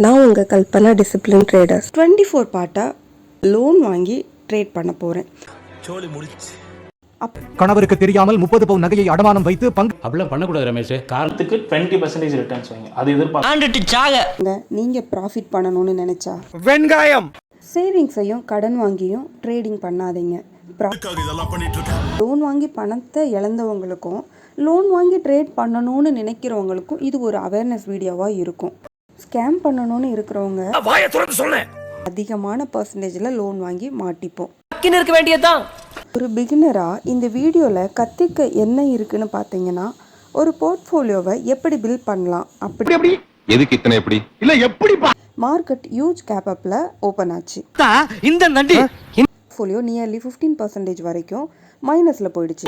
நான் உங்கள் Kalpana discipline traders 24 பார்ட்டாக லோன் வாங்கி ட்ரேட் பண்ண போகிறேன். கணவருக்கு தெரியாமல் 30 பவுன் நகையை அடமானம் வைத்து பங்கு அப்படிலாம் பண்ணக்கூடாது ரமேஷ். காரணத்துக்கு 20% ரிட்டர்ன்ஸ் வாங்கி அது எதிர்பார்க்க நீங்கள் ப்ராஃபிட் பண்ணணும்னு நினச்சா வெங்காயம் சேவிங்ஸையும் கடன் வாங்கியும் ட்ரேடிங் பண்ணாதீங்க. லோன் வாங்கி பணத்தை இழந்தவங்களுக்கும் லோன் வாங்கி ட்ரேட் பண்ணணும்னு நினைக்கிறவங்களுக்கும் இது ஒரு அவேர்னஸ் வீடியோவாக இருக்கும். ஸ்கேம் பண்ணணும்னு இருக்கிறவங்க அதிகமான பர்சன்டேஜில் லோன் வாங்கி மாட்டிப்போம். இருக்க வேண்டியதுதான். ஒரு பிகினராக இந்த வீடியோவில் கற்றுக்க என்ன இருக்குன்னு பார்த்தீங்கன்னா, ஒரு போர்ட்ஃபோலியோவை எப்படி பில்ட் பண்ணலாம், அப்படி எதுக்கு இத்தனை எப்படி இல்ல எப்படி மார்க்கெட் ஹியூஜ் கேப் அப்பில் ஓப்பன் ஆச்சு. இந்த நண்டி போர்ட்ஃபோலியோ நியர்லி 15% வரைக்கும் மைனஸில் போயிடுச்சு.